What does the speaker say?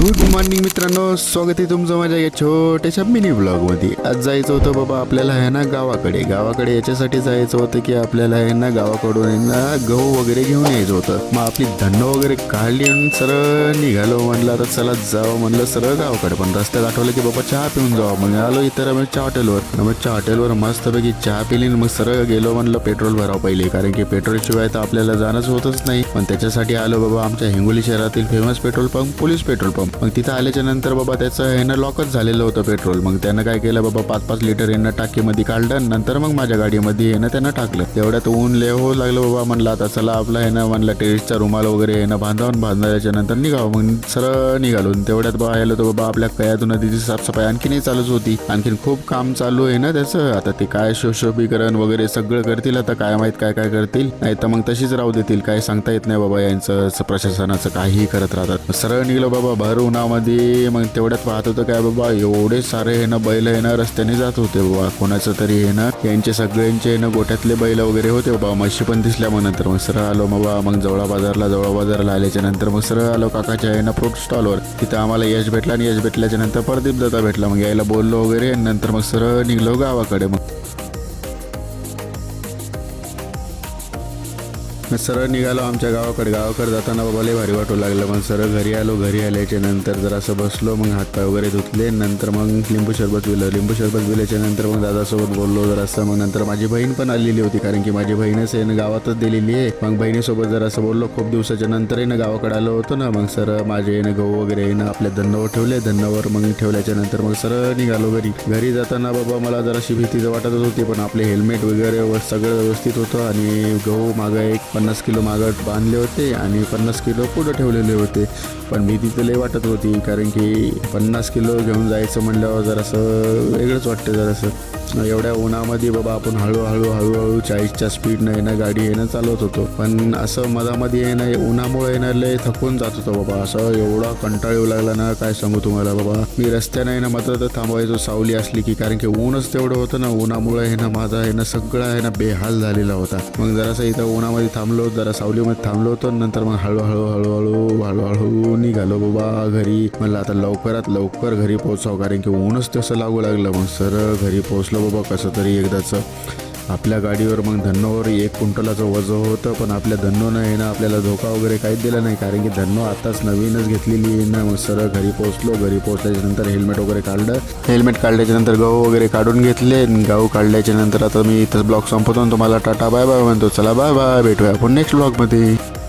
Good morning मित्रांनो, स्वागत आहे तुमचं माझ्या या छोट्याशा मिनी ब्लॉगमध्ये. आज जायचं होतं बाबा आपल्याला आहे ना गावाकडे याच्यासाठी जायचं होतं की आपल्याला आहे ना गावाकडून आहे ना गहू वगैरे घेऊन यायचं होतं. मग आपली धन्न वगैरे काढली आणि सरळ निघालो. म्हणलं आता चला जावं, म्हणलं सरळ गावाकडे. पण रस्त्यात आठवलं की बाबा चहा पिऊन जावं. मग आलो इतर चहा हॉटेलवर. मग चहा हॉटेलवर मस्तपैकी चहा पिली. मग सरळ गेलो, म्हणलं पेट्रोल भरावं पहिले, कारण की पेट्रोल शिवाय तर आपल्याला जाणंच होतच नाही. पण त्याच्यासाठी आलो बाबा आमच्या हिंगोली शहरातील famous petrol pump, police petrol pump. मग तिथं आल्याच्या नंतर बाबा त्याचं ह्यानं लॉकच झालेलं होतं पेट्रोल. मग त्यानं काय केलं बाबा, 5-5 लिटर यांना टाकीमध्ये काढलं. नंतर मग माझ्या गाडीमध्ये येणं त्यानं टाकलं. तेवढ्यात ऊन लय हो लागलं बाबा. म्हणलं आता चला आपला ह्यानं म्हणलं टेरिसचा रुमाल वगैरे येणं बांधायच्या नंतर निघावं. मग सरळ निघालो. तेवढ्यात बाबा आलो तर बाबा आपल्या कयातून नदीची साफसफाई आणखीनही चालूच होती. आणखीन खूप काम चालू आहे ना त्याचं. आता ते काय शोभीकरण वगैरे सगळं करतील. आता काय माहित काय काय करतील, नाही तर मग तशीच राहू देतील. काय सांगता येत नाही बाबा, यांचं प्रशासनाचं काहीही करत राहतात. सरळ निघलो बाबा भर उन्हामध्ये. मग तेवढ्यात पाहत होतं काय बाबा, एवढे सारे हे ना बैल हे ना रस्त्याने जात होते बाबा. कोणाचं तरी हे ना यांचे सगळ्यांचे ना गोठ्यातले बैल वगैरे होते बाबा. म्हशी पण दिसल्या. मग नंतर मग सरळ आलो बाबा. मग जवळा बाजारला आल्याच्या नंतर मग सरळ आलो काकाच्या आहे ना फ्रूट स्टॉलवर. तिथं आम्हाला यश भेटला आणि यश भेटल्याच्या नंतर प्रदीप दादा भेटला. मग यायला बोललो वगैरे. नंतर मग सरळ निघलो गावाकडे. मग सरळ निघालो आमच्या गावाकडे जाताना बाबा लय भारी वाटू लागलं. मग सरळ घरी आलो. घरी आल्याच्या नंतर जरा असं बसलो. मग हातपाय वगैरे धुतले. नंतर मग लिंबू सरबत पिल्याच्या नंतर मग दादासोबत बोललो जरा असं. मग नंतर माझी बहीण पण आलेली होती, कारण की माझी बहीणच आहे ना गावातच दिलेली आहे. मग बहिणीसोबत जरा असं बोललो. खूप दिवसाच्या नंतर आहे ना गावाकडे आलो होतो ना. मग सरळ माझे ना गहू वगैरे आहे ना आपल्या धन्नावर ठेवले. धन्नावर मग ठेवल्याच्या नंतर मग सरळ निघालो घरी जाताना बाबा मला जराशी भीती वाटत होती. पण आपले हेल्मेट वगैरे सगळं व्यवस्थित होतं. आणि गहू मागं 50 किलो मागं बांधले होते आणि 50 किलो पुढं ठेवलेले होते. पण भीती तर लय वाटत होती, कारण की 50 किलो घेऊन जायचं म्हणल्यावर जरासं वेगळंच वाटतं. जरासं एवढ्या उन्हामध्ये बाबा आपण हळूहळू 40च्या स्पीडनं येणं गाडी येणं चालवत होतो. पण असं मधामध्ये येणं उन्हामुळे येणं लय थकून जात होतं बाबा. असं एवढा कंटाळ येऊ लागला ना, काय सांगू तुम्हाला बाबा. मी रस्त्यानं येणं मात्र तर थांबवायचो सावली असली की, कारण की ऊनच तेवढं होतं ना. उन्हामुळे आहे ना माझा आहे ना सगळा आहे ना बेहाल झालेला होता. मग जरासं इथं उन्हामध्ये थांबलो, जरा सावलीमध्ये थांबलो होतो. नंतर मग हळूहळू निघालो बाबा घरी. म्हणलं आता लवकरात लवकर घरी पोहोचावं, कारण की ऊनच तसं लागू लागलं. मग सरळ घरी पोहोचलो बाबा कसं तरी एकदाच. आपल्या गाडीवर मग धन्नोवर 1 क्विंटलाचं वजन होतं. पण आपल्या धन्नोनं आहे ना आपल्याला धोका वगैरे काहीच दिला नाही, कारण की धन्नो आताच नवीनच घेतलेली आहे ना. मग सरळ घरी पोहोचलो. घरी पोहोचल्याच्या नंतर हेल्मेट वगैरे काढलं. हेल्मेट काढल्याच्या नंतर गहू वगैरे काढून घेतले. गहू काढल्याच्या नंतर आता मी इथंच ब्लॉग संपवतो. तुम्हाला टाटा बाय बाय म्हणतो. चला बाय बाय, भेटूया आपण नेक्स्ट ब्लॉगमध्ये.